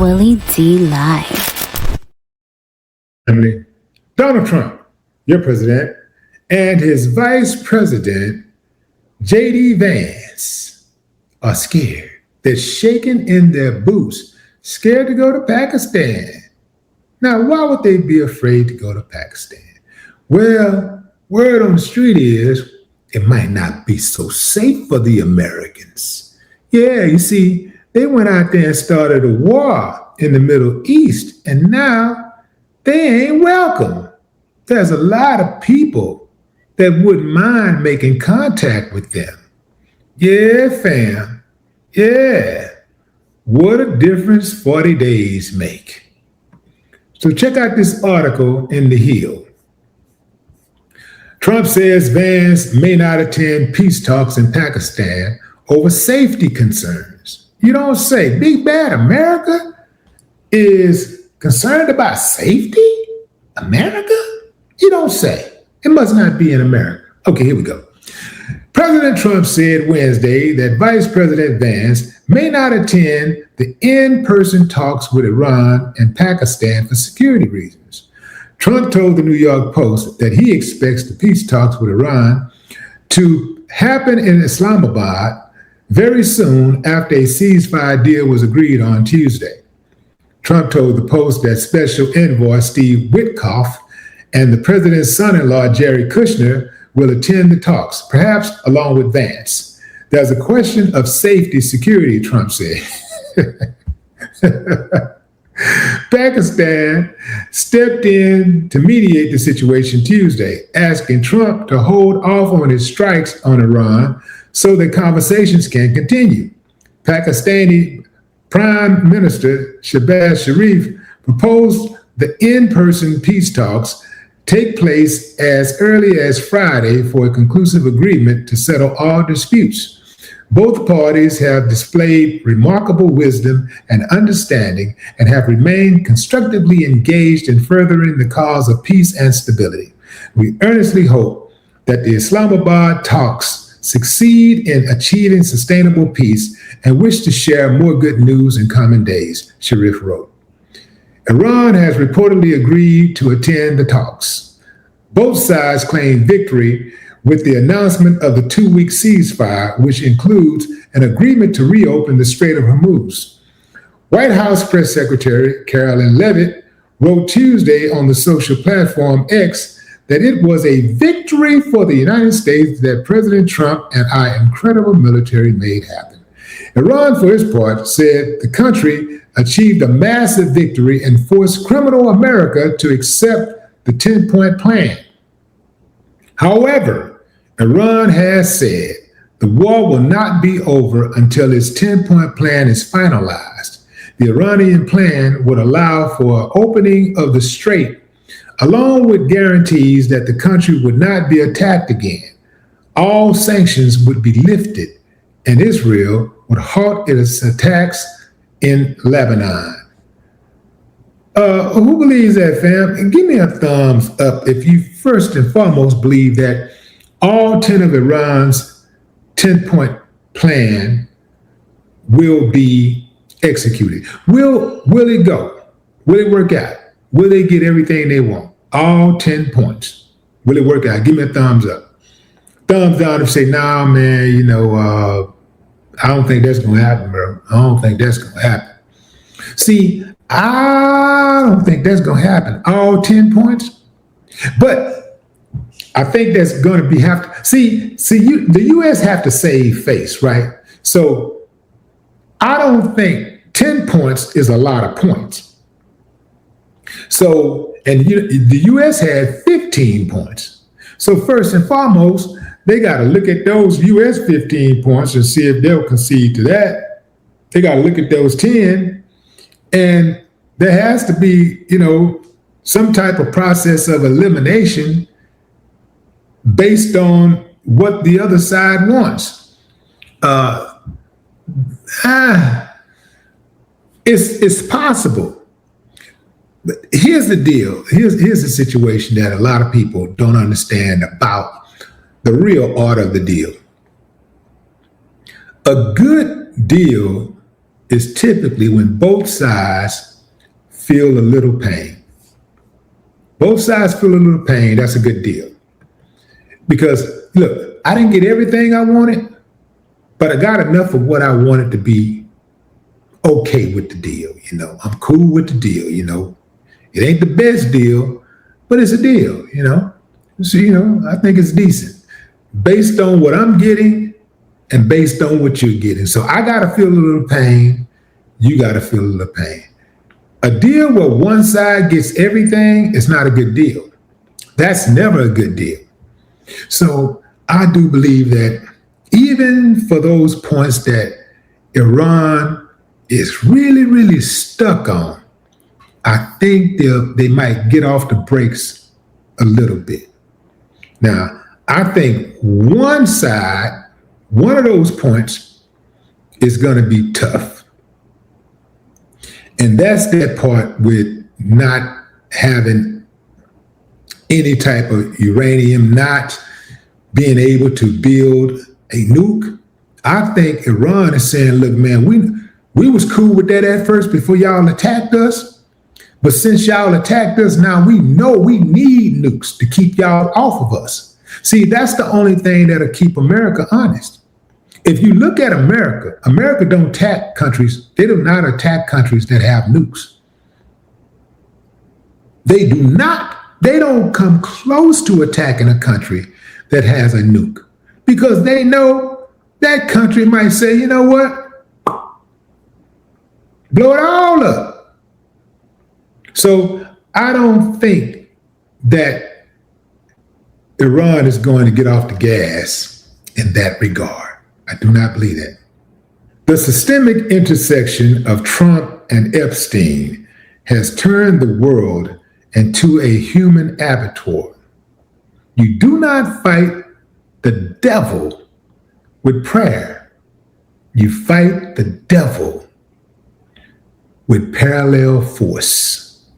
Willie D. Live. Donald Trump, your president, and his vice president, JD Vance, are scared. They're shaking in their boots, scared to go to Pakistan. Now, why would they be afraid to go to Pakistan? Well, word on the street is it might not be so safe for the Americans. Yeah, you see, they went out there and started a war in the Middle East, and now they ain't welcome. There's a lot of people that wouldn't mind making contact with them. Yeah, fam. Yeah. What a difference 40 days make. So check out this article in The Hill. Trump says Vance may not attend peace talks in Pakistan over safety concerns. You don't say. Big bad America is concerned about safety? America? You don't say. It must not be in America. Okay, here we go. President Trump said Wednesday that Vice President Vance may not attend the in-person talks with Iran and Pakistan for security reasons. Trump told the New York Post that he expects the peace talks with Iran to happen in Islamabad very soon after a ceasefire deal was agreed on Tuesday. Trump told the Post that Special Envoy Steve Witkoff and the president's son-in-law, Jared Kushner, will attend the talks, perhaps along with Vance. There's a question of safety security, Trump said. Pakistan stepped in to mediate the situation Tuesday, asking Trump to hold off on his strikes on Iran so that conversations can continue. Pakistani Prime Minister Shehbaz Sharif proposed the in-person peace talks take place as early as Friday for a conclusive agreement to settle all disputes. Both parties have displayed remarkable wisdom and understanding and have remained constructively engaged in furthering the cause of peace and stability. We earnestly hope that the Islamabad talks succeed in achieving sustainable peace and wish to share more good news in coming days, Sharif wrote. Iran has reportedly agreed to attend the talks. Both sides claim victory with the announcement of the 2-week ceasefire, which includes an agreement to reopen the Strait of Hormuz. White House Press Secretary Carolyn Leavitt wrote Tuesday on the social platform X that it was a victory for the United States that President Trump and our incredible military made happen. Iran, for its part, said the country achieved a massive victory and forced criminal America to accept the 10-point plan. However, Iran has said the war will not be over until its 10-point plan is finalized. The Iranian plan would allow for opening of the strait, along with guarantees that the country would not be attacked again. All sanctions would be lifted, and Israel would halt its attacks in Lebanon. Who believes that, fam? Give me a thumbs up if you first and foremost believe that all 10 of Iran's 10-point plan will be executed. Will it go? Will it work out? Will they get everything they want? All 10 points. Will it work out? Give me a thumbs up. Thumbs down if you say, nah, man, I don't think that's going to happen, bro. I don't think that's going to happen. See, I don't think that's going to happen. All 10 points. But I think that's going to be the U.S. have to save face, right? So I don't think 10 points is a lot of points. So, and the U.S. had 15 points. So first and foremost, they got to look at those U.S. 15 points and see if they'll concede to that. They got to look at those 10. And there has to be, some type of process of elimination based on what the other side wants. It's possible. But here's the deal. Here's the situation that a lot of people don't understand about the real order of the deal. A good deal is typically when both sides feel a little pain. Both sides feel a little pain, that's a good deal. Because, look, I didn't get everything I wanted, but I got enough of what I wanted to be okay with the deal, you know. I'm cool with the deal, you know. It ain't the best deal, but it's a deal, you know. So, you know, I think it's decent based on what I'm getting and based on what you're getting. So I got to feel a little pain. You got to feel a little pain. A deal where one side gets everything is not a good deal. That's never a good deal. So I do believe that even for those points that Iran is really, really stuck on, I think they might get off the brakes a little bit. Now, I think one side, one of those points is going to be tough. And that's that part with not having any type of uranium, not being able to build a nuke. I think Iran is saying, look, man, we was cool with that at first before y'all attacked us. But since y'all attacked us, now we know we need nukes to keep y'all off of us. See, that's the only thing that'll keep America honest. If you look at America, America don't attack countries. They do not attack countries that have nukes. They do not. They don't come close to attacking a country that has a nuke because they know that country might say, you know what? Blow it all up. So I don't think that Iran is going to get off the gas in that regard. I do not believe that. The systemic intersection of Trump and Epstein has turned the world into a human abattoir. You do not fight the devil with prayer. You fight the devil with parallel force.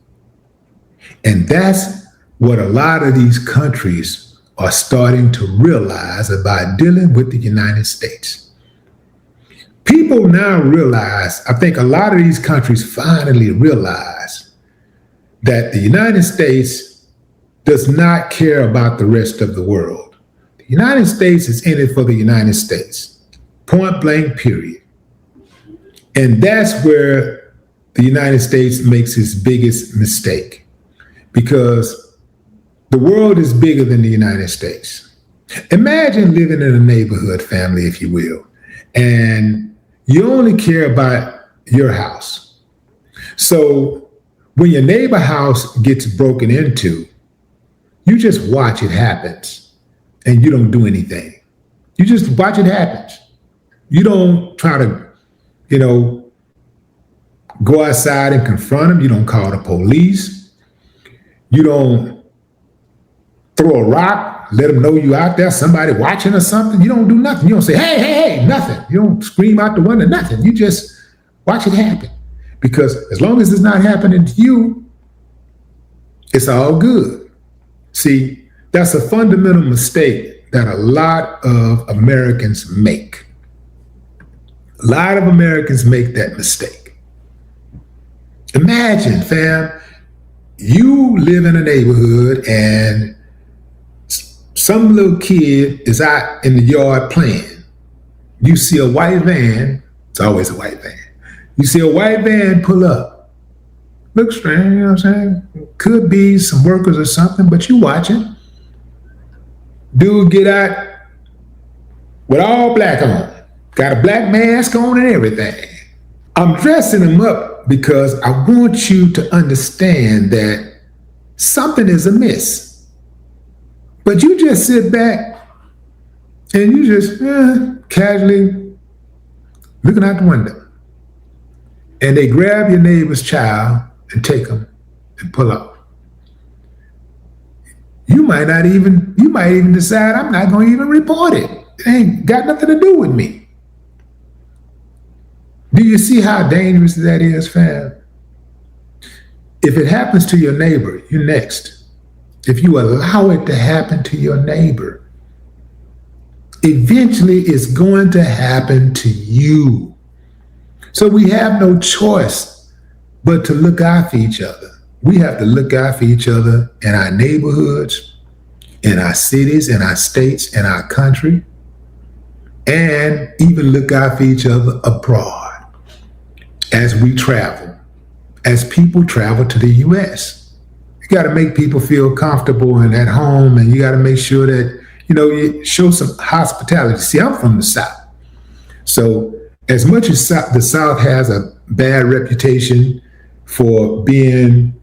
And that's what a lot of these countries are starting to realize about dealing with the United States. People now realize, I think a lot of these countries finally realize that the United States does not care about the rest of the world. The United States is in it for the United States, point blank, period. And that's where the United States makes its biggest mistake, because the world is bigger than the United States. Imagine living in a neighborhood, family, if you will, and you only care about your house. So when your neighbor house gets broken into, you just watch it happen and you don't do anything. You just watch it happen. You don't try to, go outside and confront them. You don't call the police. You don't throw a rock, let them know you out there, somebody watching or something. You don't do nothing. You don't say, hey, nothing. You don't scream out the window, nothing. You just watch it happen. Because as long as it's not happening to you, it's all good. See, that's a fundamental mistake that a lot of Americans make. A lot of Americans make that mistake. Imagine, fam, you live in a neighborhood and some little kid is out in the yard playing. You see a white van, it's always a white van. You see a white van pull up. Looks strange, you know what I'm saying? Could be some workers or something, but you watching. Dude get out with all black on. Got a black mask on and everything. I'm dressing him up because I want you to understand that something is amiss. But you just sit back and you just casually looking out the window. And they grab your neighbor's child and take them and pull up. You might even decide, I'm not going to even report it. It ain't got nothing to do with me. Do you see how dangerous that is, fam? If it happens to your neighbor, you're next. If you allow it to happen to your neighbor, eventually it's going to happen to you. So we have no choice but to look out for each other. We have to look out for each other in our neighborhoods, in our cities, in our states, in our country, and even look out for each other abroad as we travel, as people travel to the U.S. You got to make people feel comfortable and at home, and you got to make sure that, you show some hospitality. See, I'm from the South. So as much as the South has a bad reputation for being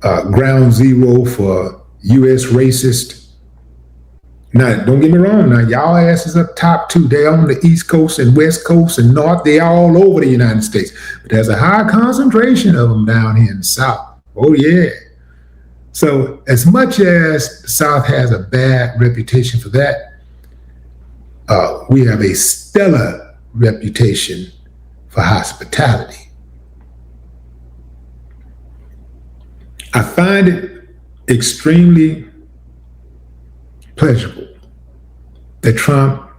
ground zero for U.S. racist. Now, don't get me wrong. Now, y'all asses up top too. They're on the East Coast and West Coast and North. They're all over the United States. But there's a high concentration of them down here in the South. Oh, yeah. So as much as the South has a bad reputation for that, we have a stellar reputation for hospitality. I find it extremely pleasurable that Trump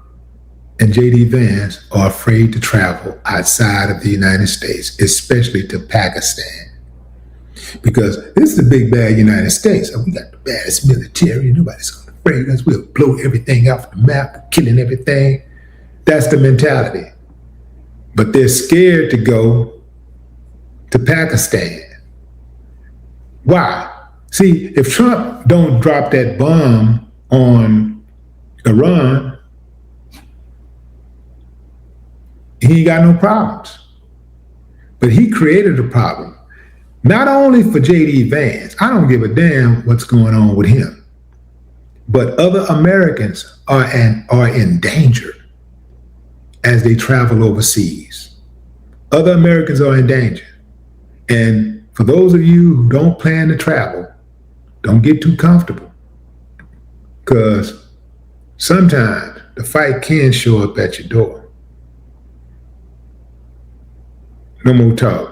and JD Vance are afraid to travel outside of the United States, especially to Pakistan. Because this is the big bad United States. We got the baddest military. Nobody's going to afraid us. We'll blow everything off the map, killing everything. That's the mentality. But they're scared to go to Pakistan. Why? See, if Trump don't drop that bomb on Iran, he ain't got no problems. But he created a problem. Not only for JD Vance, I don't give a damn what's going on with him, but other Americans are in danger as they travel overseas. Other Americans are in danger. And for those of you who don't plan to travel, don't get too comfortable, because sometimes the fight can show up at your door. No more talk.